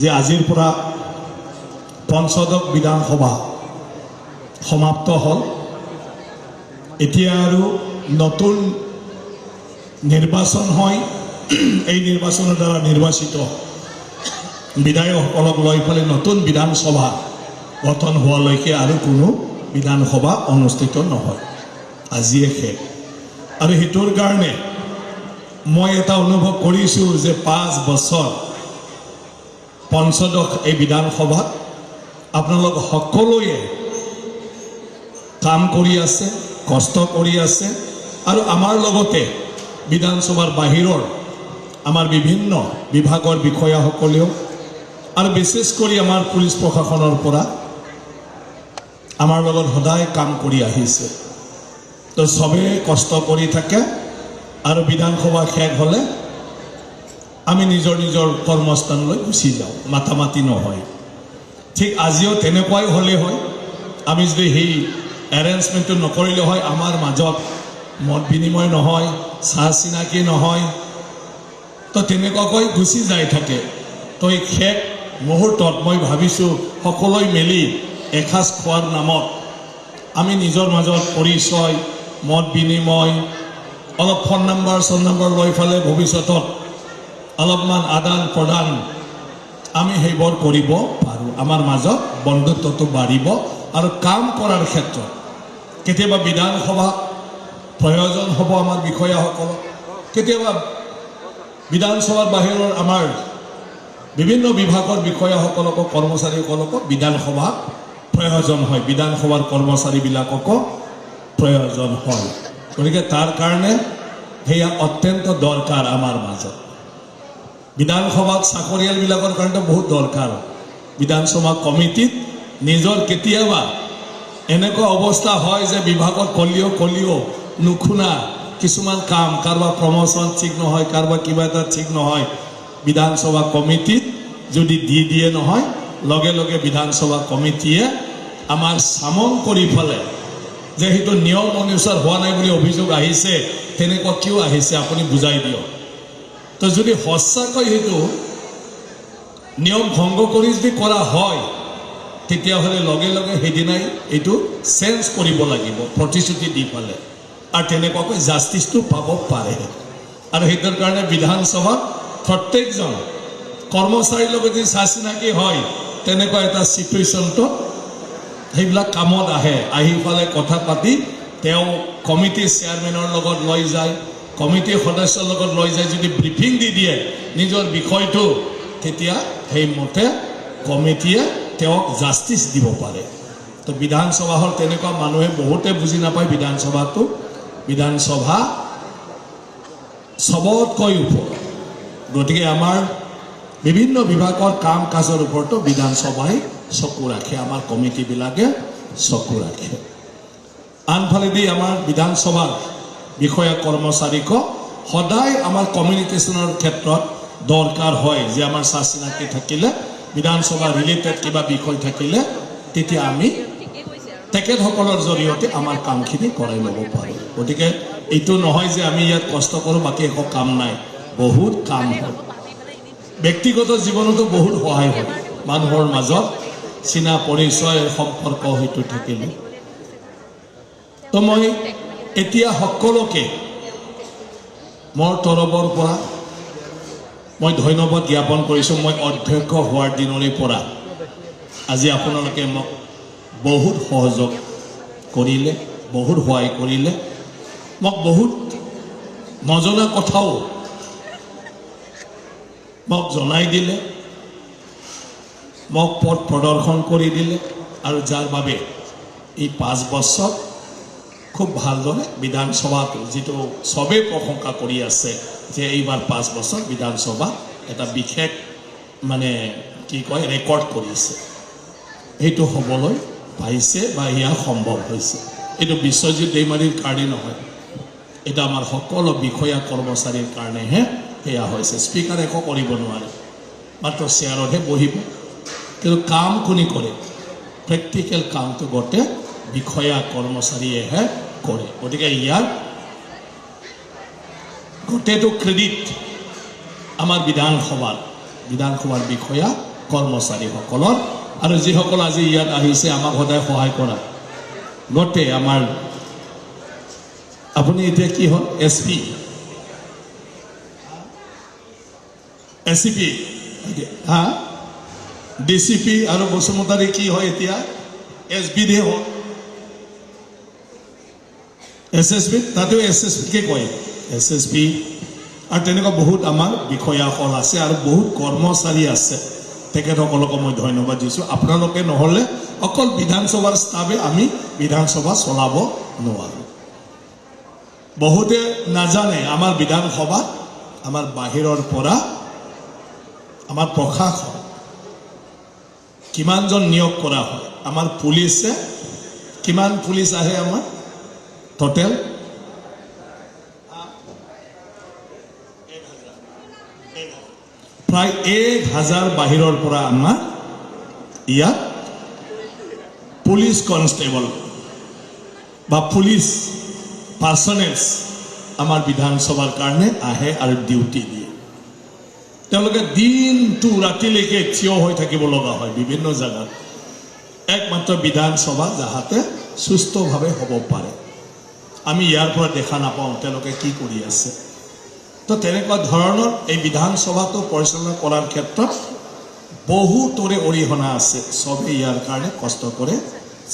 যে আজিৰ পৰা পঞ্চদশ বিধানসভা সমাপ্ত হল। এতিয়া আৰু নতুন নিৰ্বাচন হয়। এই নিৰ্বাচনৰ দ্বাৰা নিৰ্বাচিত বিধায়কসকলক লৈ পেলাই নতুন বিধানসভা গঠন হোৱালৈকে আৰু কোনো বিধানসভা অনুষ্ঠিত নহয়। আজিয়ে শেষ। আৰু সেইটোৰ কাৰণে মই এটা অনুভৱ কৰিছোঁ যে 5 বছৰ পঞ্চদশ এই বিধানসভাত আপোনালোক সকলোৱে কাম কৰি আছে, কষ্ট কৰি আছে, আৰু আমাৰ লগতে বিধানসভাৰ বাহিৰৰ আমাৰ বিভিন্ন বিভাগৰ বিষয়াসকলেও আৰু বিশেষ কৰি আমাৰ পুলিচ প্ৰশাসনৰ পৰা আমাৰ লগত সদায় কাম কৰি আহিছে। তো সবে কষ্ট কৰি থাকে আৰু বিধানসভা শেষ হ'লে আমি নিজৰ নিজৰ কৰ্মস্থানলৈ গুচি যাওঁ, মাতামাতি নহয়। ঠিক আজিও তেনেকুৱাই হ'লে হয়। আমি যদি সেই এৰেঞ্জমেণ্টটো নকৰিলে হয়, আমাৰ মাজত মত বিনিময় নহয়, চাহ চিনাকি নহয়, তো তেনেকুৱাকৈ গুচি যাই থাকে। তো এই শেষ মুহূৰ্তত মই ভাবিছোঁ সকলোৱে মিলি এসাঁজ খোৱাৰ নামত আমি নিজৰ মাজত পৰিচয়, মত বিনিময়, অলপ ফোন নম্বৰ লৈ ফালে ভৱিষ্যতত অলপমান আদান প্ৰদান আমি সেইবোৰ কৰিব পাৰোঁ। আমাৰ মাজত বন্ধুত্বটো বাঢ়িব আৰু কাম কৰাৰ ক্ষেত্ৰত কেতিয়াবা বিধানসভা প্ৰয়োজন হ'ব আমাৰ বিষয়াসকলক, কেতিয়াবা বিধানসভাৰ বাহিৰৰ আমাৰ বিভিন্ন বিভাগৰ বিষয়াসকলকো কৰ্মচাৰীসকলকো বিধানসভা প্ৰয়োজন হয়, বিধানসভাৰ কৰ্মচাৰীবিলাককো প্ৰয়োজন হয়। গতিকে তাৰ কাৰণে সেয়া অত্যন্ত দৰকাৰ আমাৰ মাজত। বিধানসভাত চাকৰিয়ালবিলাকৰ কাৰণে বহুত দৰকাৰ। বিধানসভা কমিটিত নিজৰ কেতিয়াবা এনেকুৱা অৱস্থা হয় যে বিভাগত কলিও নুশুনা কিছুমান কাম, কাৰোবাৰ প্ৰমোচন ঠিক নহয়, কাৰোবাৰ কিবা এটা ঠিক নহয়, বিধানসভা কমিটিত যদি দিয়ে নহয়, লগে লগে বিধানসভা কমিটিয়ে আমাৰ চামন কৰি ফেলে যে সেইটো নিয়ম অনুসাৰ হোৱা নাই বুলি অভিযোগ আহিছে, তেনেকুৱা কিয় আহিছে আপুনি বুজাই দিয়ক। তো যদি সঁচাকৈ সেইটো নিয়ম ভংগ কৰি যদি কৰা হয়, তেতিয়াহ'লে লগে লগে সেইদিনাই এইটো চেঞ্জ কৰিব লাগিব, প্ৰতিশ্ৰুতি দি পালে, আৰু তেনেকুৱাকৈ জাষ্টিছটো পাব পাৰে। আৰু সেইটোৰ কাৰণে বিধানসভাত প্ৰত্যেকজন কৰ্মচাৰীৰ লগত যদি চাচিনাকি হয়, তেনেকুৱা এটা চিটুৱেশ্যনটো সেইবিলাক কামত আহে। আহি পেলাই কথা পাতি তেওঁ কমিটিৰ চেয়াৰমেনৰ লগত লৈ যায়, কমিটিৰ সদস্যৰ লগত লৈ যায়, যদি ব্ৰিফিং দি দিয়ে নিজৰ বিষয়টো, তেতিয়া সেইমতে কমিটিয়ে তেওঁক জাষ্টিছ দিব পাৰে। তো বিধানসভা হ'ল তেনেকুৱা, মানুহে বহুতে বুজি নাপায় বিধানসভাটো। বিধানসভা চবতকৈ ওপৰত। গতিকে আমাৰ বিভিন্ন বিভাগৰ কাম কাজৰ ওপৰতো বিধানসভাই চকু ৰাখে, আমাৰ কমিটিবিলাকে চকু ৰাখে। আনফালেদি আমাৰ বিধানসভাৰ বিষয়া কৰ্মচাৰীকো সদায় আমাৰ কমিউনিকেশ্যনৰ ক্ষেত্ৰত দৰকাৰ হয়, যে আমাৰ চাচিনাকি থাকিলে, বিধানসভা ৰিলেটেড কিবা বিষয় থাকিলে, তেতিয়া আমি তেখেতসকলৰ জৰিয়তে আমাৰ কামখিনি কৰাই ল'ব পাৰোঁ। গতিকে এইটো নহয় যে আমি ইয়াত কষ্ট কৰোঁ বাকী একো কাম নাই, বহুত কাম হয়। ব্যক্তিগত জীৱনতো বহুত সহায় হয়, মানুহৰ মাজত চিনা পৰিচয় সম্পৰ্ক হয়তো থাকিলে। তো মই এতিয়া সকলোকে মোৰ তৰফৰ পৰা মই ধন্যবাদ জ্ঞাপন কৰিছোঁ। মই অধ্যক্ষ হোৱাৰ দিনৰে পৰা আজি আপোনালোকে মোক বহুত সহযোগ কৰিলে, বহুত সহায় কৰিলে, মোক বহুত নজনা কথাও মোক জনাই দিলে, মোক পথ প্ৰদৰ্শন কৰি দিলে, আৰু যাৰ বাবে এই 5 বছৰ খুব ভালদৰে বিধানসভাটো, যিটো চবেই প্ৰশংসা কৰি আছে যে এইবাৰ 5 বছৰ বিধানসভা এটা বিশেষ ৰেকৰ্ড কৰিছে, সেইটো হ'বলৈ পাইছে বা ইয়াৰ সম্ভৱ হৈছে। এইটো বিশ্বজিৎ দৈমাৰীৰ কাৰণে নহয়, এটা আমাৰ সকলো বিষয়া কৰ্মচাৰীৰ কাৰণেহে সেয়া হৈছে। স্পীকাৰে একো কৰিব নোৱাৰে, মাত্ৰ চেয়াৰতহে বহিব, কিন্তু কাম কোনে কৰে? প্ৰেক্টিকেল কামটো গোটেই বিষয়া কৰ্মচাৰীয়েহে কৰে। গতিকে ইয়াৰ গোটেইটো ক্ৰেডিট আমাৰ বিধানসভাৰ বিষয়া কৰ্মচাৰীসকলৰ আৰু যিসকল আজি ইয়াত আহিছে আমাক সদায় সহায় কৰা গোটেই আমাৰ আপুনি এতিয়া কি হ'ল এছপি এচিপি হা ডিচিপি আৰু বসুমতাৰী কি হয় এতিয়া এছবিডি হ'ল এছএছপি তাতেও এছএছপিকে কয় এছএছপি আৰু তেনেকুৱা বহুত আমাৰ বিষয়াসকল আছে আৰু বহুত কৰ্মচাৰী আছে তেখেতসকলক মই ধন্যবাদ দিছোঁ আপোনালোকে নহ'লে অকল বিধানসভাৰ ষ্টাফে আমি বিধানসভা চলাব নোৱাৰোঁ বহুতে নাজানে আমাৰ বিধানসভা আমাৰ বাহিৰৰ পৰা আমাৰ প্ৰশাসন কিমানজন নিয়োগ কৰা হয় আমাৰ পুলিচে কিমান পুলিচ আহে আমাৰ টোটেল প্ৰায় 1000 বাহিৰৰ পৰা আমাৰ ইয়াত পুলিচ কনষ্টেবল বা পুলিচ পাৰ্চনেলছ আমাৰ বিধানসভাৰ কাৰণে আহে আৰু ডিউটি দিয়ে তেওঁলোকে দিনটো ৰাতিলৈকে থিয় হৈ থাকিব লগা হয় বিভিন্ন জায়গাত একমাত্ৰ বিধানসভা যাহাতে সুস্থভাৱে হ'ব পাৰে আমি ইয়াৰ পৰা দেখা নাপাওঁ তেওঁলোকে কি কৰি আছে তো তেনেকুৱা ধৰণৰ এই বিধানসভাটো পৰিচালনা কৰাৰ ক্ষেত্ৰত বহুতৰে অৰিহণা আছে সবে ইয়াৰ কাৰণে কষ্ট কৰে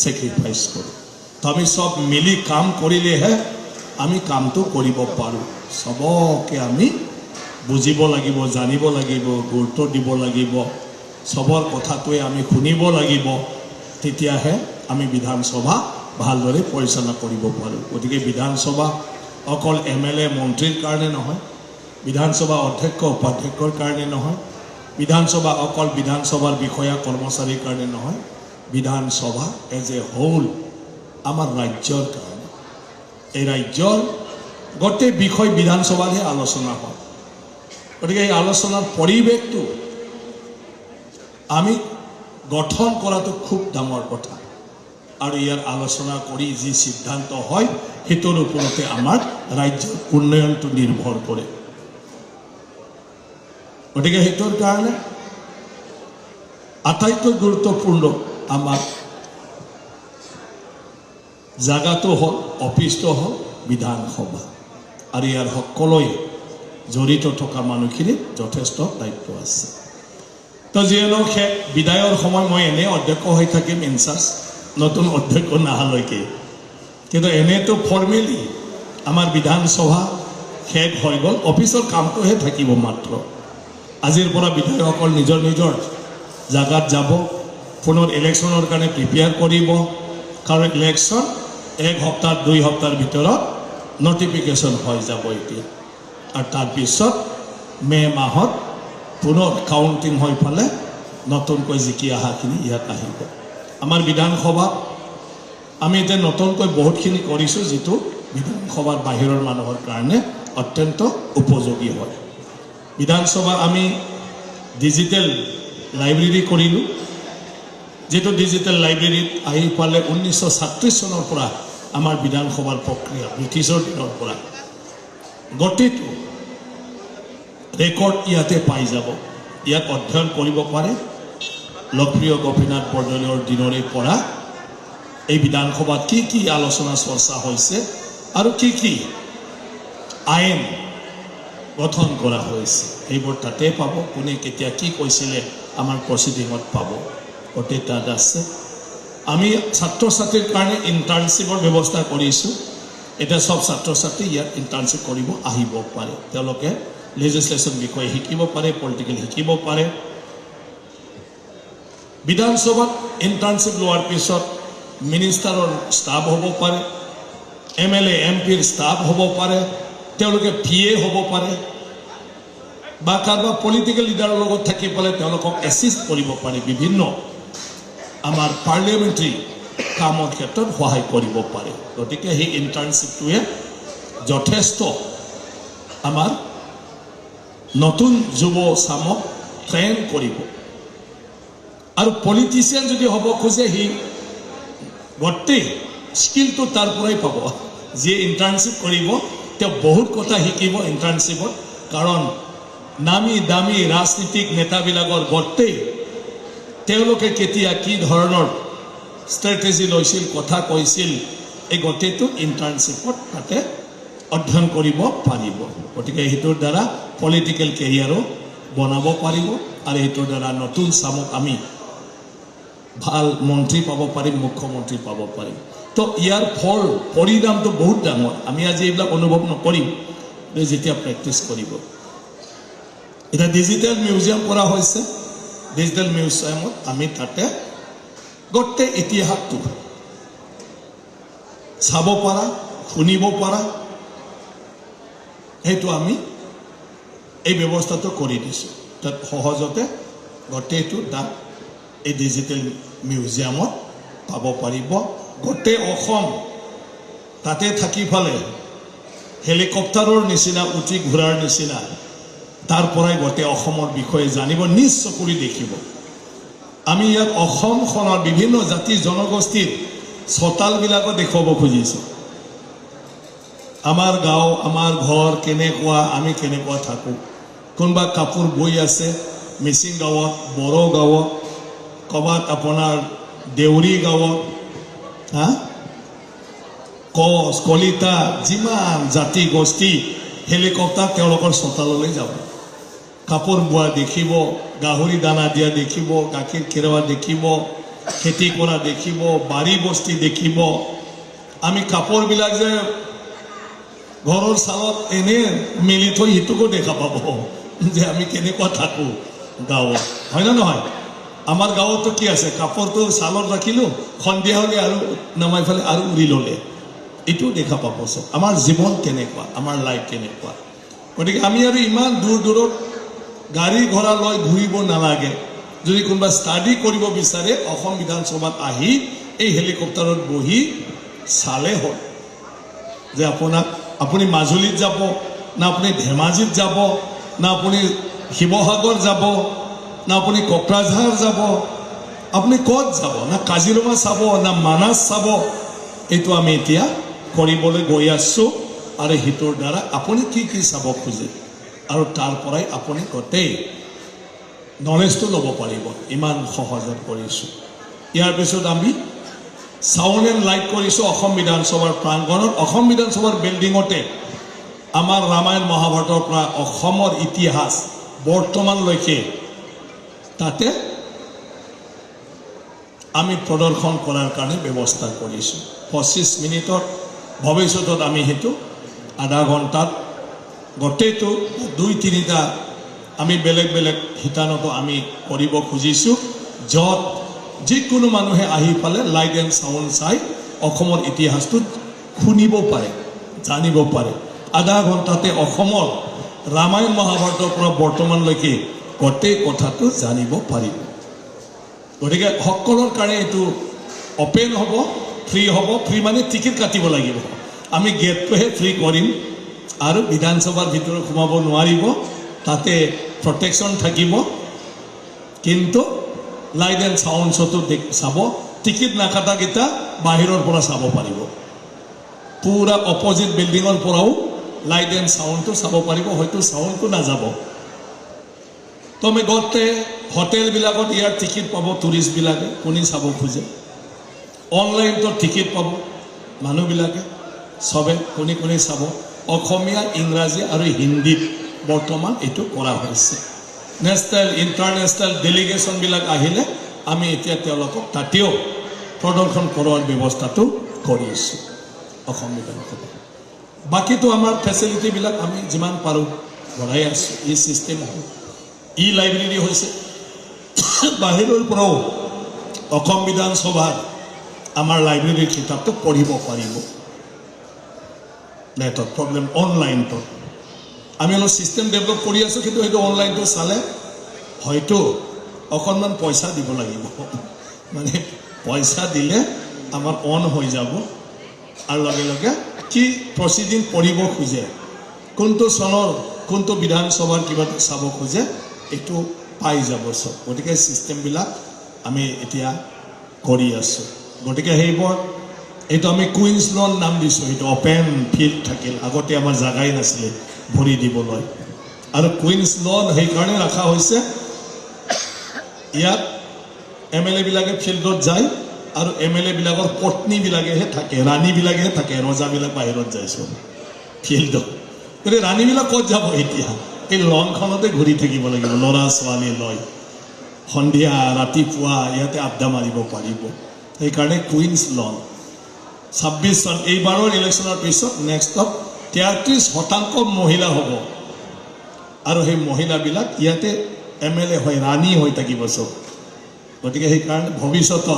চেক্ৰিফাইচ কৰে তো আমি সব মিলি কাম কৰিলেহে আমি কামটো কৰিব পাৰোঁ সবকে আমি বুজিব লাগিব জানিব লাগিব গুৰুত্ব দিব লাগিব সবৰ কথাটোৱে আমি শুনিব লাগিব তেতিয়াহে আমি বিধানসভা ভালদৰে পৰিচালনা কৰিব পাৰোঁ গতিকে বিধানসভা অকল এমএলএ মন্ত্ৰীৰ কাৰণে নহয় বিধানসভা অধ্যক্ষ উপাধ্যক্ষৰ কাৰণে নহয় বিধানসভা অকল বিধানসভাৰ বিষয়া কৰ্মচাৰীৰ কাৰণে নহয় বিধানসভা এজ এ হোল আমাৰ ৰাজ্যৰ কাৰণে এই ৰাজ্যৰ গোটেই বিষয় বিধানসভাৰহে আলোচনা হয় গতিকে এই আলোচনাৰ পৰিৱেশটো আমি গঠন কৰাটো খুব ডাঙৰ কথা আৰু ইয়াৰ আলোচনা কৰি যি সিদ্ধান্ত হয় সেইটোৰ ওপৰতে আমাৰ ৰাজ্যৰ উন্নয়নটো নিৰ্ভৰ কৰে গতিকে সেইটোৰ কাৰণে আটাইতকৈ গুৰুত্বপূৰ্ণ আমাৰ জাগাটো হ'ল অফিচটো হ'ল বিধানসভা আৰু ইয়াৰ সকলোৱে জড়িত থকা মানুহখিনিৰ যথেষ্ট দায়িত্ব আছে তো যিহেতু বিদায়ৰ সময় মই এনে অধ্যক্ষ হৈ থাকিম ইনচাৰ্জ নতুন অধ্যক্ষ নাহালৈকে কিন্তু এনেতো ফৰ্মেলি আমাৰ বিধানসভা শেষ হৈ গ'ল অফিচৰ কামটোহে থাকিব মাত্ৰ আজিৰ পৰা বিধায়কসকল নিজৰ নিজৰ জাগাত যাব পুনৰ ইলেকশ্যনৰ কাৰণে প্ৰিপেয়াৰ কৰিব কাৰণ ইলেকশ্যন 1 সপ্তাহ 2 সপ্তাহৰ ভিতৰত নটিফিকেশ্যন হৈ যাব এতিয়া আৰু তাৰপিছত মে মাহত পুনৰ কাউণ্টিং হৈ পালে নতুনকৈ জিকি অহাখিনি ইয়াত আহিব আমাৰ বিধানসভা আমি এতিয়া নতুনকৈ বহুতখিনি কৰিছোঁ যিটো বিধানসভাৰ বাহিৰৰ মানুহৰ কাৰণে অত্যন্ত উপযোগী হয় বিধানসভা আমি ডিজিটেল লাইব্ৰেৰী কৰিলোঁ যেটো ডিজিটেল লাইব্ৰেৰীত আহি পালে 1936 চনৰ পৰা আমাৰ বিধানসভাৰ প্ৰক্ৰিয়া ব্ৰিটিছৰ দিনৰ পৰা গতিটো ৰেকৰ্ড ইয়াতে পাই যাব ইয়াত অধ্যয়ন কৰিব পাৰে লোকপ্ৰিয় গোপীনাথ বৰদলৈৰ দিনৰে পৰা এই বিধানসভাত কি আলোচনা চৰ্চা হৈছে আৰু কি আইন গঠন কৰা হৈছে এইবোৰ তাতে পাব কোনে কেতিয়া কি কৈছিলে আমাৰ প্ৰচিডিঙত পাব গোটেই তাত আছে আমি ছাত্ৰ ছাত্ৰীৰ কাৰণে ইণ্টাৰ্ণশ্বিপৰ ব্যৱস্থা কৰিছোঁ এটা সব ছাত্ৰ ছাত্ৰী ইয়াত ইণ্টাৰ্ণশ্বিপ কৰিব আহিব পাৰে তেওঁলোকে লেজিসলেশ্যন বিষয়ে শিকিব পাৰে পলিটিকেল শিকিব পাৰে বিধানসভাত ইণ্টাৰ্ণশ্বিপ লোৱাৰ পিছত মিনিষ্টাৰৰ ষ্টাফ হ'ব পাৰে এমএলএ এমপিৰ ষ্টাফ হ'ব পাৰে তেওঁলোকে পিএ হ'ব পাৰে বা কাৰোবাৰ পলিটিকেল লিডাৰৰ লগত থাকি পেলাই তেওঁলোকক এছিষ্ট কৰিব পাৰে বিভিন্ন আমাৰ পাৰ্লিয়ামেণ্টাৰী কামৰ ক্ষেত্ৰত সহায় কৰিব পাৰে গতিকে সেই ইণ্টাৰ্ণশ্বিপটোৱে যথেষ্ট আমাৰ নতুন যুৱ চামক ট্ৰেইন কৰিব আৰু পলিটিচিয়ান যদি হ'ব খোজে সি গোটেই স্কিলটো তাৰ পৰাই পাব যিয়ে ইণ্টাৰ্ণশ্বিপ কৰিব তেওঁ বহুত কথা শিকিব ইণ্টাৰ্ণশ্বিপত কাৰণ নামি দামী ৰাজনীতিক নেতাবিলাকৰ গোটেই তেওঁলোকে কেতিয়া কি ধৰণৰ ষ্ট্ৰেটেজি লৈছিল কথা কৈছিল এই গোটেইটো ইণ্টাৰ্ণশ্বিপত তাতে অধ্যয়ন কৰিব পাৰিব গতিকে সেইটোৰ দ্বাৰা পলিটিকেল কেৰিয়াৰো বনাব পাৰিব আৰু এইটোৰ দ্বাৰা নতুন চামক আমি ভাল মন্ত্ৰী পাব পাৰিম মুখ্যমন্ত্ৰী পাব পাৰিম তো ইয়াৰ ফল পৰিণামটো বহুত ডাঙৰ আমি আজি এইবিলাক অনুভৱ নকৰিম যেতিয়া প্ৰেক্টিছ কৰিব এটা ডিজিটেল মিউজিয়াম কৰা হৈছে ডিজিটেল মিউজিয়ামত আমি তাতে গোটেই ইতিহাসটো চাব পাৰা শুনিব পাৰা সেইটো আমি এই ব্যৱস্থাটো কৰি দিছোঁ তাত সহজতে গোটেইটো তাত এই ডিজিটেল মিউজিয়ামত পাব পাৰিব গোটেই অসম তাতে থাকি ফালে হেলিকপ্টাৰৰ নিচিনা উঠি ঘূৰাৰ নিচিনা তাৰ পৰাই গোটেই অসমৰ বিষয়ে জানিব নিজ চকুৰে দেখিব আমি ইয়াত অসমখনৰ বিভিন্ন জাতি জনগোষ্ঠীৰ চোতালবিলাকো দেখুৱাব খুজিছোঁ আমাৰ গাঁও আমাৰ ঘৰ কেনেকুৱা আমি কেনেকুৱা থাকোঁ কোনোবা কাপোৰ বৈ আছে মিচিং গাঁৱত বড়ো গাঁৱত ক'ৰবাত আপোনাৰ দেউৰী গাঁৱত কোচ কলিতা যিমান জাতি গোষ্ঠী হেলিকপ্টাৰ তেওঁলোকৰ চোতাললৈ যাব কাপোৰ বোৱা দেখিব গাহৰি দানা দিয়া দেখিব গাখীৰ খীৰোৱা দেখিব খেতি কৰা দেখিব বাৰী বস্তি দেখিব আমি কাপোৰবিলাক যে ঘৰৰ চালত এনে মেলি থৈ সিটোকো দেখা পাব যে আমি কেনেকুৱা থাকোঁ গাঁৱত হয় না নহয় আমাৰ গাঁৱতো কি আছে কাপোৰটো চালত ৰাখিলোঁ সন্ধিয়া হ'লে আৰু নমাই ফেলে আৰু উৰি ল'লে এইটোও দেখা পাব চব আমাৰ জীৱন কেনেকুৱা আমাৰ লাইফ কেনেকুৱা গতিকে আমি আৰু ইমান দূৰ দূৰত গাড়ী ঘোঁৰা লৈ ঘূৰিব নালাগে যদি কোনোবা ষ্টাডি কৰিব বিচাৰে অসম বিধানসভাত আহি এই হেলিকপ্টাৰত বহি চালে হ'ল যে আপুনি মাজুলীত যাব না আপুনি ধেমাজিত যাব না আপুনি শিৱসাগৰ যাব না আপুনি কোকৰাঝাৰ যাব আপুনি ক'ত যাব না কাজিৰঙা চাব না মানাস চাব এইটো আমি এতিয়া কৰিবলৈ গৈ আছোঁ আৰু সেইটোৰ দ্বাৰা আপুনি কি কি চাব খোজে আৰু তাৰ পৰাই আপুনি গোটেই নলেজটো ল'ব পাৰিব ইমান সহজত কৰিছোঁ ইয়াৰ পিছত আমি সাউন্ড এণ্ড লাইট কৰিছোঁ অসম বিধানসভাৰ প্ৰাংগণত অসম বিধানসভাৰ বিল্ডিঙতে আমাৰ ৰামায়ণ মহাভাৰতৰ পৰা অসমৰ ইতিহাস বৰ্তমানলৈকে তাতে আমি প্ৰদৰ্শন কৰাৰ কাৰণে ব্যৱস্থা কৰিছোঁ 25 মিনিটত ভৱিষ্যতত আমি সেইটো আধা ঘণ্টাত গোটেইটো 2-3টা আমি বেলেগ বেলেগ শিতানতো আমি কৰিব খুজিছোঁ য'ত যিকোনো মানুহে আহি পালে লাইট এণ্ড চাউণ্ড চাই অসমৰ ইতিহাসটো শুনিব পাৰে জানিব পাৰে আধা ঘণ্টাতে অসমৰ ৰামায়ণ মহাভাৰতৰ পৰা বৰ্তমানলৈকে গোটেই কথাটো জানিব পাৰিব গতিকে সকলৰ কাৰণে এইটো অপেন হ'ব ফ্ৰী মানে টিকেট কাটিব লাগিব আমি গেটটোহে ফ্ৰী কৰিম আৰু বিধানসভাৰ ভিতৰত সোমাব নোৱাৰিব তাতে প্ৰটেকশ্যন থাকিব কিন্তু লাইট এণ্ড চাউণ্ড শ্ব'টো চাব টিকেট নাকাটাকেইটা বাহিৰৰ পৰা চাব পাৰিব পুৰা অপজিট বিল্ডিঙৰ পৰাও লাইট এণ্ড চাউণ্ডটো চাব পাৰিব হয়তো চাউণ্ডটো নাযাব তো আমি গোটেই হোটেলবিলাকত ইয়াৰ টিকেট পাব টুৰিষ্টবিলাকে কোনে চাব খোজে অনলাইনতো টিকেট পাব মানুহবিলাকে চবে কোনে চাব অসমীয়া ইংৰাজী আৰু হিন্দীত বৰ্তমান এইটো কৰা হৈছে নেশ্যনেল ইণ্টাৰনেশ্যনেল ডেলিগেশ্যনবিলাক আহিলে আমি এতিয়া তেওঁলোকক তাতেও প্ৰদৰ্শন কৰোৱাৰ ব্যৱস্থাটো কৰিছোঁ অসম বিধানসভা বাকীটো আমাৰ ফেচিলিটিবিলাক আমি যিমান পাৰোঁ বঢ়াই আছোঁ এই ছিষ্টেম হ'ল ই লাইব্ৰেৰী হৈছে বাহিৰৰ পৰাও অসম বিধানসভাৰ আমাৰ লাইব্ৰেৰীৰ কিতাপটো পঢ়িব পাৰিব নেটত প্ৰব্লেম অনলাইনটো আমি অলপ ছিষ্টেম ডেভেলপ কৰি আছোঁ কিন্তু সেইটো অনলাইনটো চালে হয়তো অকণমান পইচা দিব লাগিব মানে পইচা দিলে আমাৰ অন হৈ যাব আৰু লগে লগে কি প্ৰচিডিং পঢ়িব খোজে কোনটো চনৰ কোনটো বিধানসভাৰ কিবা চাব খোজে এইটো পাই যাব চব গতিকে ছিষ্টেমবিলাক আমি এতিয়া কৰি আছোঁ গতিকে সেইবোৰ এইটো আমি কুইন্স লন নাম দিছোঁ এইটো অপেন ফিল্ড থাকিল আগতে আমাৰ জাগাই নাছিলে ভৰি দিবলৈ আৰু কুইন্স লন সেইকাৰণে ৰখা হৈছে ইয়াত MLA বিলাকে ফিল্ডত যায় আৰু MLA বিলাকৰ পত্নীবিলাকেহে থাকে, ৰাণীবিলাকেহে থাকে, ৰজাবিলাক বাহিৰত যাইছো ফিল্ডত। গতিকে ৰাণীবিলাক ক'ত যাব এতিয়া? এই লনখনতে ঘূৰি থাকিব লাগিব, ল'ৰা ছোৱালী লৈ সন্ধিয়া ৰাতিপুৱা ইয়াতে আড্ডা মাৰিব পাৰিব। সেইকাৰণে কুইন্স লন 26 চন এইবাৰৰ ইলেকশ্যনৰ পিছত নেক্সটত 33% মহিলা হ'ব আৰু সেই মহিলাবিলাক ইয়াতে MLA হৈ ৰাণী হৈ থাকিব চব। গতিকে সেইকাৰণে ভৱিষ্যতত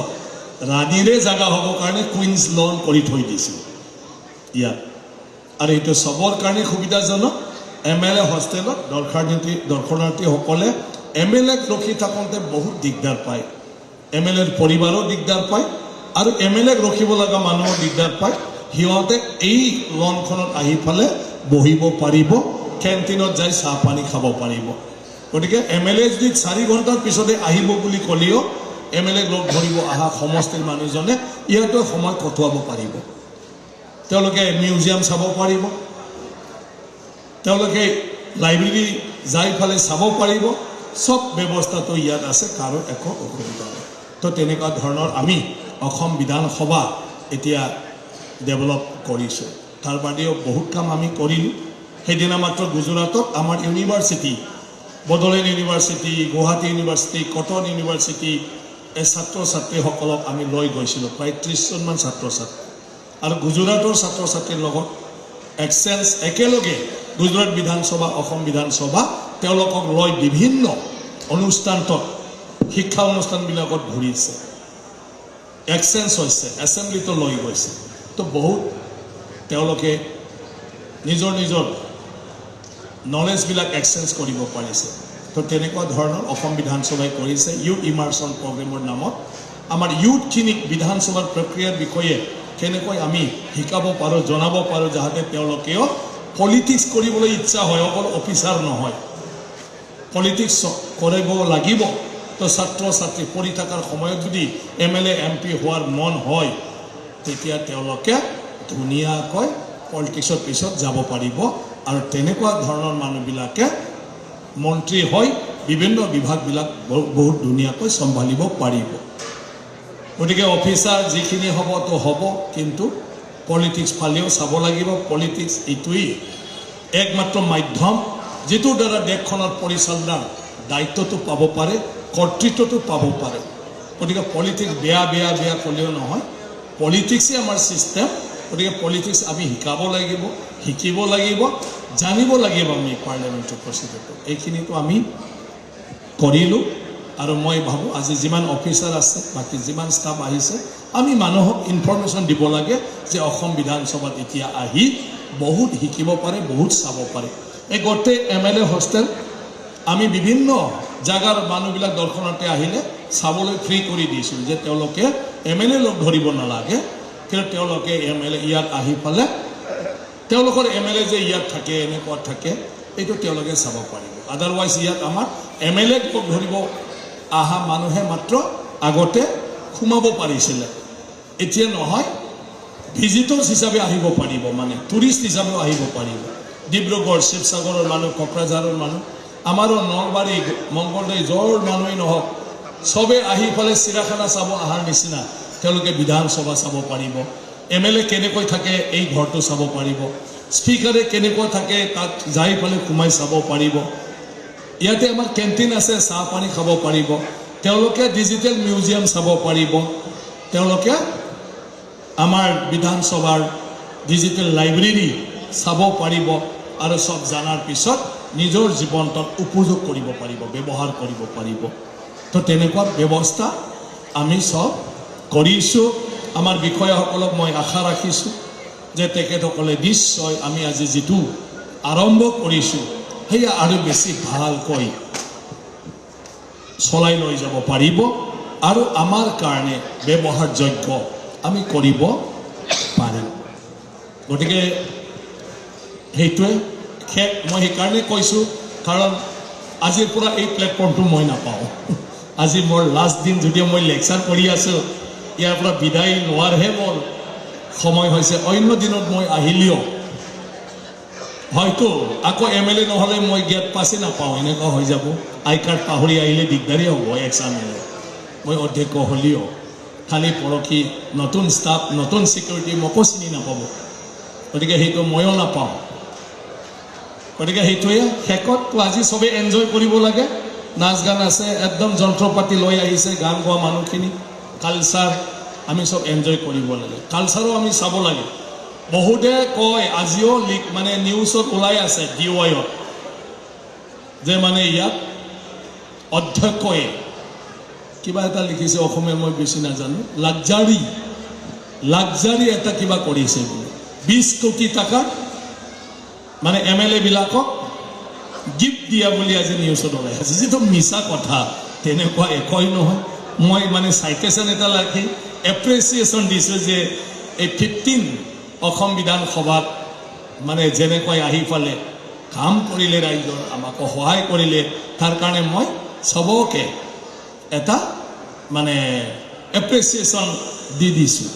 ৰাণীৰে জাগা হ'ব কাৰণে কুইন্স লন কৰি থৈ দিছোঁ ইয়াত। আৰু এইটো চবৰ কাৰণে সুবিধাজনক। MLA হোষ্টেলত দৰ্শনাৰ্থীসকলে MLAক ৰখি থাকোঁতে বহুত দিগদাৰ পায়, MLAৰ পৰিবাৰো দিগদাৰ পায় আৰু MLAক ৰখিব লগা মানুহো দিগদাৰ পায়। সিহঁতে এই লনখনত আহি ফালে বহিব পাৰিব, কেণ্টিনত যাই চাহ পানী খাব পাৰিব। গতিকে MLA যদি 4 ঘণ্টাৰ পিছতে আহিব বুলি ক'লেও MLAক লগ ধৰিব অহা সমষ্টিৰ মানুহজনে ইয়াতে সময় কটোৱাব পাৰিব। তেওঁলোকে মিউজিয়াম চাব পাৰিব, তেওঁলোকে লাইব্ৰেৰী যাই ফালে চাব পাৰিব, সব ব্যৱস্থাটো ইয়াত আছে, কাৰো একো অসুবিধা নাই। তো তেনেকুৱা ধৰণৰ আমি অসম বিধানসভা এতিয়া ডেভেলপ কৰিছোঁ। তাৰ বাদেও বহুত কাম আমি কৰিলোঁ। সেইদিনা মাত্ৰ গুজৰাটত আমাৰ university, Bodoland university, Guwahati university, cotton university, এই ছাত্ৰ ছাত্ৰীসকলক আমি লৈ গৈছিলোঁ, প্ৰায় 30 জনমান ছাত্ৰ ছাত্ৰী। আৰু গুজৰাটৰ ছাত্ৰ ছাত্ৰীৰ লগত এক্সচেঞ্জ একেলগে গুজৰাট বিধানসভা, অসম বিধানসভা তেওঁলোকক লৈ বিভিন্ন অনুষ্ঠানত, শিক্ষা অনুষ্ঠানবিলাকত ঘূৰিছে, এক্সচেঞ্জ হৈছে, এছেম্বলিতো লৈ গৈছে। তো বহুত তেওঁলোকে নিজৰ নিজৰ নলেজবিলাক এক্সচেঞ্জ কৰিব পাৰিছে। তো তেনেকুৱা ধৰণৰ অসম বিধানসভাই কৰিছে ইউথ ইমাৰ্চন প্ৰগ্ৰেমৰ নামত। আমাৰ ইউথখিনিক বিধানসভাৰ প্ৰক্ৰিয়াৰ বিষয়ে কেনেকৈ আমি শিকাব পাৰোঁ, জনাব পাৰোঁ, যাতে তেওঁলোকেও পলিটিক্স কৰিবলৈ ইচ্ছা হয়, অকল অফিচাৰ নহয়, পলিটিক্স কৰিব লাগিব। তো ছাত্ৰ ছাত্ৰী পঢ়ি থকাৰ সময়ত যদি MLA MP হোৱাৰ মন হয়, তেতিয়া তেওঁলোকে ধুনীয়াকৈ পলিটিক্সৰ পিছত যাব পাৰিব। আৰু তেনেকুৱা ধৰণৰ মানুহবিলাকে মন্ত্ৰী হৈ বিভিন্ন বিভাগবিলাক বহুত ধুনীয়াকৈ চম্ভালিব পাৰিব। গতিকে অফিচাৰ যিখিনি হ'ব তো হ'ব, কিন্তু পলিটিক্স ফালেও চাব লাগিব। পলিটিক্স এইটোৱেই একমাত্ৰ মাধ্যম যিটোৰ দ্বাৰা দেশখনৰ পৰিচালনাৰ দায়িত্বটো পাব পাৰে, কৰ্তৃত্বটো পাব পাৰে। গতিকে পলিটিক্স বেয়া বেয়া বেয়া ক'লেও নহয়, পলিটিক্সই আমাৰ ছিষ্টেম। গতিকে পলিটিক্স আমি শিকাব লাগিব, শিকিব লাগিব, জানিব লাগিব আমি পাৰ্লিয়ামেণ্টৰ প্ৰচিডিউৰটো। এইখিনিতো আমি কৰিলোঁ। আৰু মই ভাবোঁ আজি যিমান অফিচাৰ আছে, বাকী যিমান ষ্টাফ আহিছে, আমি মানুহক ইনফৰমেশ্যন দিব লাগে যে অসম বিধানসভাত এতিয়া আহি বহুত শিকিব পাৰে, বহুত চাব পাৰে। এই গোটেই MLA হোষ্টেল আমি বিভিন্ন জাগাৰ মানুহবিলাক দৰ্শনাৰ্থী আহিলে চাবলৈ ফ্ৰী কৰি দিছোঁ, যে তেওঁলোকে MLA লগ ধৰিব নালাগে, কিন্তু তেওঁলোকে MLA ইয়াত আহি পালে তেওঁলোকৰ MLA যে ইয়াত থাকে, এনেকুৱা থাকে, এইটো তেওঁলোকে চাব পাৰিব। আদাৰৱাইজ ইয়াত আমাৰ MLAক লগ ধৰিব আহা মানুহে মাত্ৰ আগতে সোমাব পাৰিছিলে, এতিয়া নহয়, ভিজিটৰ্ছ হিচাপে আহিব পাৰিব, মানে টুৰিষ্ট হিচাপেও আহিব পাৰিব। ডিব্ৰুগড়, শিৱসাগৰৰ মানুহ, কোকৰাঝাৰৰ মানুহ, আমাৰো নলবাৰী, মংগলদৈ, য'ৰ মানুহেই নহওক, চবে আহি পেলাই চিৰাখানা চাব অহাৰ নিচিনা তেওঁলোকে বিধানসভা চাব পাৰিব। MLA কেনেকৈ থাকে এই ঘৰটো চাব পাৰিব, স্পীকাৰে কেনেকৈ থাকে তাত যাই পেলাই সোমাই চাব পাৰিব। ইয়াতে আমাৰ কেণ্টিন আছে, চাহ পানী খাব পাৰিব। তেওঁলোকে ডিজিটেল মিউজিয়াম চাব পাৰিব, তেওঁলোকে আমাৰ বিধানসভাৰ ডিজিটেল লাইব্ৰেৰী চাব পাৰিব। আৰু সব জানাৰ পিছত নিজৰ জীৱনটোত উপযোগ কৰিব পাৰিব, ব্যৱহাৰ কৰিব পাৰিব। তো তেনেকুৱা ব্যৱস্থা আমি সব কৰিছোঁ। আমাৰ বিষয়াসকলক মই আশা ৰাখিছোঁ যে তেখেতসকলে নিশ্চয় আমি আজি যিটো আৰম্ভ কৰিছোঁ সেয়া আৰু বেছি ভালকৈ চলাই লৈ যাব পাৰিব আৰু আমাৰ কাৰণে ব্যৱহাৰযোগ্য আমি কৰিব পাৰিম। গতিকে সেইটোৱে মই সেইকাৰণে কৈছোঁ, কাৰণ আজিৰ পৰা এই প্লেটফৰ্মটো মই নাপাওঁ। আজি মোৰ লাষ্ট দিন, যদিও মই লেকচাৰ কৰি আছোঁ, ইয়াৰ পৰা বিদায় লোৱাৰহে মোৰ সময় হৈছে। অন্য দিনত মই আহিলেও হয়তো আকৌ MLA নহ'লে মই গেট পাছে নাপাওঁ, এনেকুৱা হৈ যাব। আই কাৰ্ড পাহৰি আহিলে দিগদাৰী হ'ব এক্সাম হ'লে। মই অধ্যক্ষ হ'লেও খালি পৰহি নতুন ষ্টাফ নতুন ছিকিউৰিটি মোকো চিনি নাপাব গতিকে সেইটো ময়ো নাপাওঁ গতিকে সেইটোৱে শেষততো আজি চবেই এনজয় কৰিব লাগে নাচ গান আছে একদম যন্ত্ৰ পাতি লৈ আহিছে গান গোৱা মানুহখিনি কালচাৰ আমি সব এনজয় কৰিব লাগে কালচাৰো আমি চাব লাগে বহুতে কয় আজিও মানে নিউজত ওলাই আছে ডিৱাইত যে মানে ইয়াত অধ্যক্ষই কিবা এটা লিখিছে অসমীয়া মই বেছি নাজানো লাক্সাৰি এটা কিবা কৰিছে বোলে 20 কোটি টাকা মানে এমএলএ বিলাকক গিফ্ট দিয়া বুলি আজি নিউজত ওলাই আছে যিটো মিছা কথা তেনেকুৱা একোই নহয় মই মানে সাইটেশন এটা লাখি এপ্ৰিচিয়েশ্যন দিছো যে এই 15 অসম বিধানসভাত মানে যেনেকৈ আহি পালে কাম কৰিলে ৰাইজৰ আমাক সহায় কৰিলে তাৰ কাৰণে মই সবকে এটা মানে এপ্ৰিচিয়েশ্যন দি দিছো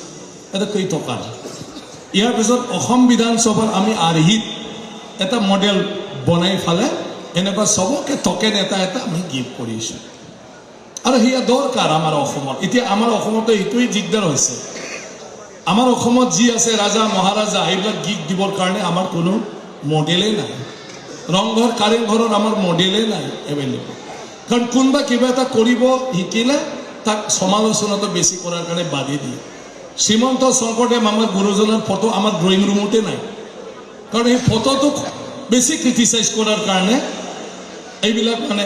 এটা কই টকা ইয়াৰ পিছত অসম বিধানসভাৰ আমি আৰ্হিত এটা মডেল বনাই ফালে এনেকুৱা সবকে টকেন এটা আমি গিফট কৰিছো আৰু হিয়া দৰকাৰ আমাৰ অসমত এতিয়া আমাৰ অসমত এইটোই দিগদাৰ হৈছে আমাৰ অসমত যি আছে ৰাজা মহাৰাজা এইবিলাক গিফট দিবৰ কাৰণে আমাৰ কোনো মডেলেই নাই ৰংঘৰ কাৰেংঘৰৰ আমাৰ মডেলেই নাই এভেইলেবল কাৰণ কোনবা কিবা এটা কৰিব শিকিলে তাক সমালোচনাটো বেছি কৰাৰ কাৰণে বাধি দিয়ে শ্ৰীমন্ত শংকৰদেৱ আমাৰ গুৰুজনৰ ফটো আমাৰ ড্ৰয়িং ৰুমতে নাই কাৰণ এই ফটোটো বেছি ক্ৰিটিসাইজ কৰাৰ কাৰণে এইবিলাক মানে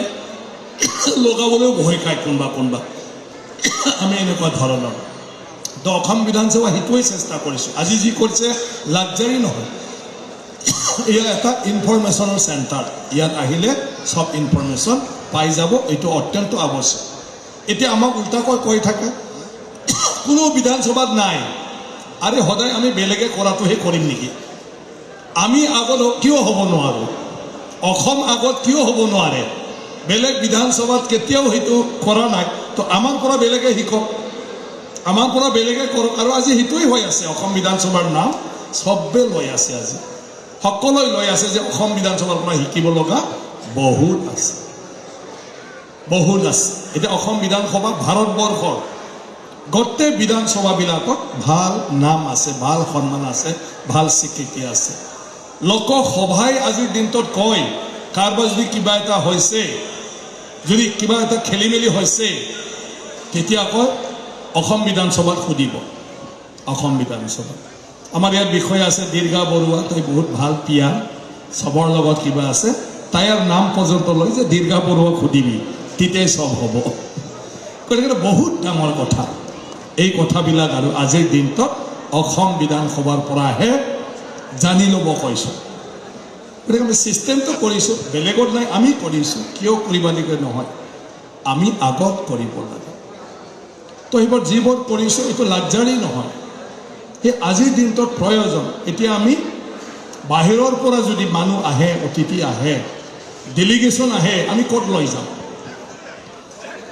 লগাবলৈও ভয় খায় কোনবা আমি এনেকুৱা ধৰণৰ তো অসম বিধানসভা সেইটোৱে চেষ্টা কৰিছো আজি যি কৰিছে লাক্সাৰি নহয় এয়া এটা ইনফৰমেশ্যনৰ চেণ্টাৰ ইয়াত আহিলে সব ইনফৰমেশ্যন পাই যাব এইটো অত্যন্ত আৱশ্যক এতিয়া আমাক উল্টাকৈ কৈ থাকে কোনো বিধানসভাত নাই আৰে সদায় আমি বেলেগে কৰাটোহে কৰিম নেকি আমি আগত কিয় হ'ব নোৱাৰো অসম আগত কিয় হ'ব নোৱাৰে বেলেগ বিধানসভাত কেতিয়াও হেতু কৰা নাই তো আমাৰ পৰা বেলেগে শিকক আমাৰ পৰা বেলেগে কৰক আৰু আজি হেতুই হৈ আছে অসম বিধানসভাৰ নাম সবে লৈ আছে আজি সকলোই লৈ আছে যে অসম বিধানসভাৰ পৰা শিকিব লগা বহুত আছে এতিয়া অসম বিধানসভা ভাৰতবৰ্ষৰ গোটেই বিধানসভাবিলাকত ভাল নাম আছে ভাল সন্মান আছে ভাল স্বীকৃতি আছে লোকসভাই আজিৰ দিনটোত কয় কাৰোবাৰ যদি কিবা এটা হৈছে যদি কিবা এটা খেলিমেলি হৈছে তেতিয়া কয় অসম বিধানসভাত সুধিব অসম বিধানসভা আমাৰ ইয়াৰ বিষয় আছে দীৰ্ঘা বৰুৱা তাই বহুত ভাল পিয়া সবৰ লগত কিবা আছে তাইৰ নাম পৰ্যন্ত লৈ যে দীৰ্ঘা বৰুৱা সুধিবি তেতিয়াই সব হ'ব গতিকে বহুত ডাঙৰ কথা এই কথাবিলাক আৰু আজিৰ দিনটোত অসম বিধানসভাৰ পৰাহে জানি ল'ব কৈছো গতিকে আমি চিষ্টেমটো কৰিছো বেলেগত নাই আমি কৰিছো কিয় কৰিব লাগে নহয় আমি আগত কৰিব লাগে তো এইবোৰ যিবোৰ কৰিছো এইটো লাক্সাৰি নহয় এই আজিৰ দিনটোত প্ৰয়োজন এতিয়া আমি বাহিৰৰ পৰা যদি মানুহ আহে অতিথি আহে ডেলিগেশ্যন আহে আমি ক'ত লৈ যাম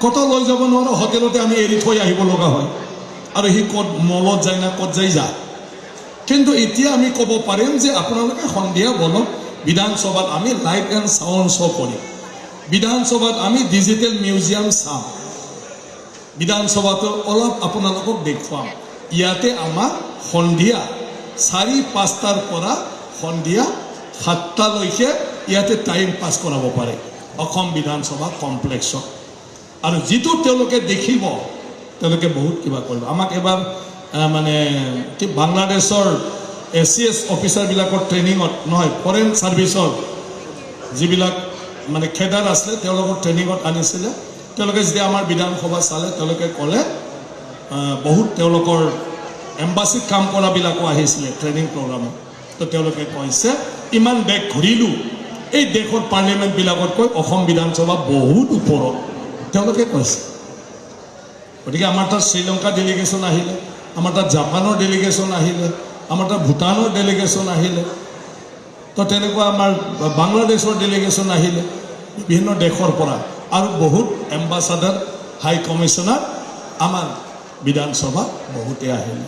ক'ত লৈ যাব নোৱাৰো হোটেলতে আমি এৰি থৈ আহিব লগা হয় আৰু সি ক'ত মলত যায় না ক'ত যায় কিন্তু এতিয়া আমি ক'ব পাৰিম যে আপোনালোকে সন্ধিয়া বলক বিধানসভাত আমি লাইট এণ্ড সাউণ্ড শ্ব' কৰিম বিধানসভাত আমি ডিজিটেল মিউজিয়াম চাম বিধানসভাটো অলপ আপোনালোকক দেখুৱাম ইয়াতে আমাৰ সন্ধিয়া 4-5টাৰ পৰা সন্ধিয়া 7টালৈকে ইয়াতে টাইম পাছ কৰাব পাৰে অসম বিধানসভা কমপ্লেক্সত আৰু যিটো তেওঁলোকে দেখিব তেওঁলোকে বহুত কিবা কৰিব আমাক এবাৰ মানে কি বাংলাদেশৰ এছিএছ অফিচাৰবিলাকৰ ট্ৰেইনিঙত নহয় ফৰেন ছাৰ্ভিচৰ যিবিলাক মানে খেদাৰ আছিলে তেওঁলোকৰ ট্ৰেইনিঙত আনিছিলে তেওঁলোকে যেতিয়া আমাৰ বিধানসভা চালে তেওঁলোকে ক'লে বহুত তেওঁলোকৰ এম্বাছিত কাম কৰাবিলাকো আহিছিলে ট্ৰেইনিং প্ৰগ্ৰামত তো তেওঁলোকে কৈছে ইমান দেশ ঘূৰিলোঁ এই দেশৰ পাৰ্লিয়ামেণ্টবিলাকতকৈ অসম বিধানসভা বহুত ওপৰত তেওঁলোকে কৈছে গতিকে আমাৰ তাত শ্ৰীলংকা ডেলিগেশ্যন আহিলে আমাৰ তাত জাপানৰ ডেলিগেশ্যন আহিলে আমাৰ তাত ভূটানৰ ডেলিগেশ্যন আহিলে তো তেনেকুৱা আমাৰ বাংলাদেশৰ ডেলিগেশ্যন আহিলে বিভিন্ন দেশৰ পৰা আৰু বহুত এম্বাছাডাৰ হাই কমিশ্যনাৰ আমাৰ বিধানসভা বহুতে আহিলে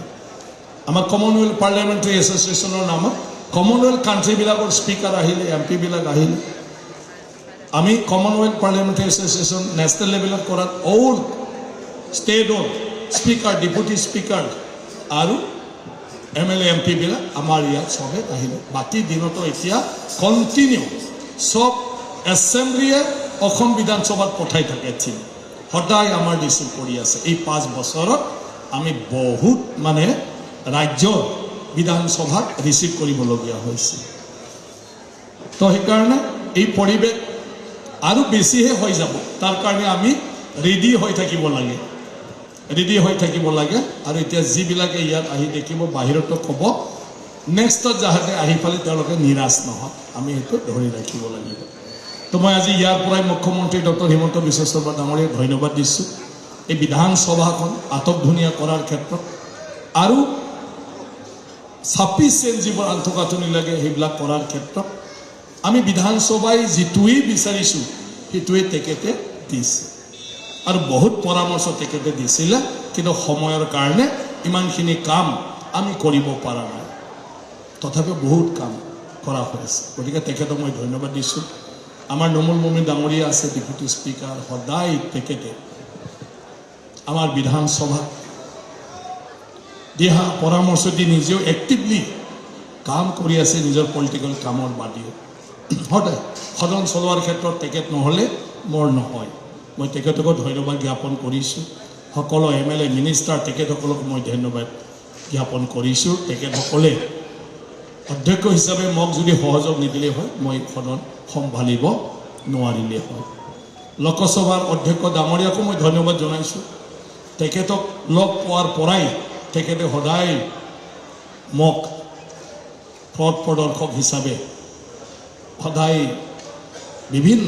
আমাৰ কমনৱেলথ পাৰ্লিয়ামেণ্টাৰী এছ'চিয়েশ্যনৰ নামত কমনৱেলথ কাণ্ট্ৰিবিলাকৰ স্পীকাৰ আহিলে এমপিবিলাক আহিলে আমি কমনৱেলথ পাৰ্লিয়ামেণ্টাৰী এছ'চিয়েশ্যন নেশ্যনেল লেভেলত কৰাত অল ষ্টেটৰ স্পীকাৰ ডেপুটি স্পীকাৰ আৰু MLA MP বিলাক আমাৰ ইয়াত চবে আহিলে বাকী দিনতো এতিয়া কণ্টিনিউ সব এছেম্বলিয়ে অসম বিধানসভাত পঠাই থাকে চিন সদায় আমাৰ ৰিচিভ কৰি আছে এই 5 বছৰত আমি বহুত মানে ৰাজ্যৰ বিধানসভাত ৰিচিভ কৰিবলগীয়া হৈছে তো সেইকাৰণে এই পৰিৱেশ আৰু বেছিহে হৈ যাব তাৰ কাৰণে আমি ৰেডি হৈ থাকিব লাগে আৰু এতিয়া যিবিলাকে ইয়াত আহি দেখিব বাহিৰতো ক'ব নেক্সটত যাহাতে আহি পালে তেওঁলোকে নিৰাশ নহয় আমি সেইটো ধৰি ৰাখিব লাগিব তো মই আজি ইয়াৰ পৰাই মুখ্যমন্ত্ৰী ডক্টৰ হিমন্ত বিশ্ব শৰ্মা ডাঙৰীয়াক ধন্যবাদ দিছোঁ এই বিধানসভাখন আটকধুনীয়া কৰাৰ ক্ষেত্ৰত আৰু সাফিচিয়েণ্ট যিবোৰ আন্তঃগাঁথনি লাগে সেইবিলাক কৰাৰ ক্ষেত্ৰত আমি বিধানসভাই যিটোৱেই বিচাৰিছোঁ সেইটোৱে তেখেতে দিছে আৰু বহুত পৰামৰ্শ তেখেতে দিছিলে কিন্তু সময়ৰ কাৰণে ইমানখিনি কাম আমি কৰিব পৰা নাই তথাপিও বহুত কাম কৰা হৈছে গতিকে তেখেতক মই ধন্যবাদ দিছোঁ আমাৰ নোমল মমিন ডাঙৰীয়া আছে ডেপুটি স্পীকাৰ সদায় তেখেতে আমাৰ বিধানসভা দিহা পৰামৰ্শ দি নিজেও এক্টিভলি কাম কৰি আছে নিজৰ পলিটিকেল কামৰ বাদেও সদায় সদন চলোৱাৰ ক্ষেত্ৰত তেখেত নহ'লে মোৰ নহয় মই তেখেতকো ধন্যবাদ জ্ঞাপন কৰিছোঁ সকলো MLA মিনিষ্টাৰ তেখেতসকলক মই ধন্যবাদ জ্ঞাপন কৰিছোঁ তেখেতসকলে অধ্যক্ষ হিচাপে মোক যদি সহযোগ নিদিলে হয় মই সদন সম্ভালিব নোৱাৰিলে হয় লোকসভাৰ অধ্যক্ষ ডাঙৰীয়াকো মই ধন্যবাদ জনাইছোঁ তেখেতক লগ পোৱাৰ পৰাই তেখেতে সদায় মোক পথ প্ৰদৰ্শক হিচাপে সদায় বিভিন্ন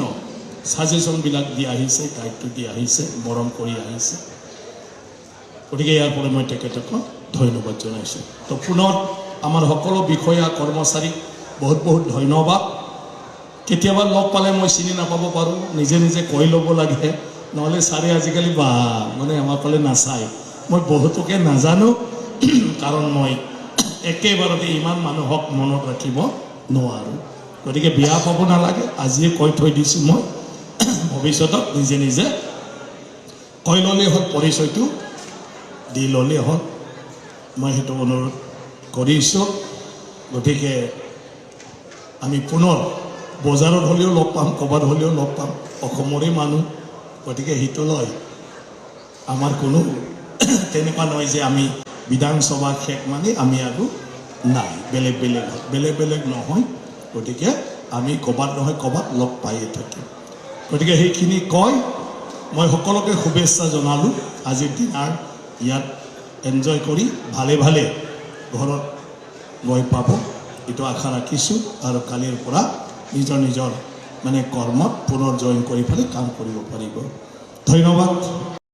সাজেশনবিলাক দি আহিছে দায়িত্ব দি আহিছে মৰম কৰি আহিছে গতিকে ইয়াৰ পৰা মই তেখেতক ধন্যবাদ জনাইছোঁ তো পুনৰ আমাৰ সকলো বিষয়া কৰ্মচাৰীক বহুত বহুত ধন্যবাদ কেতিয়াবা লগ পালে মই চিনি নাপাব পাৰোঁ নিজে নিজে কৈ ল'ব লাগে নহ'লে ছাৰে আজিকালি বা মানে আমাৰ ফালে নাচায় মই বহুতকে নাজানো কাৰণ মই একেবাৰতে ইমান মানুহক মনত ৰাখিব নোৱাৰোঁ গতিকে বেয়া পাব নালাগে আজিয়ে কৈ থৈ দিছোঁ মই ভৱিষ্যতত নিজে নিজে কৈ ল'লেই হ'ল পৰিচয়টো দি ল'লেই হ'ল মই সেইটো অনুৰোধ কৰিছোঁ গতিকে আমি পুনৰ বজাৰত হ'লেও লগ পাম ক'ৰবাত হ'লেও লগ পাম অসমৰে মানুহ গতিকে সেইটো লৈ আমাৰ কোনো তেনেকুৱা নহয় যে আমি বিধানসভা শেষ মানে আমি আৰু নাই বেলেগ বেলেগ নহয় গতিকে আমি ক'ৰবাত নহয় ক'ৰবাত লগ পায়ে থাকিম গতিকে সেইখিনি কয় মই সকলোকে শুভেচ্ছা জনালোঁ আজিৰ দিনাৰ ইয়াত এনজয় কৰি ভালে ভালে ঘৰত গৈ পাব এইটো আশা ৰাখিছোঁ আৰু কালিৰ পৰা নিজৰ মানে কৰ্মত পুনৰ জইন কৰি পেলাই কাম কৰিব পাৰিব ধন্যবাদ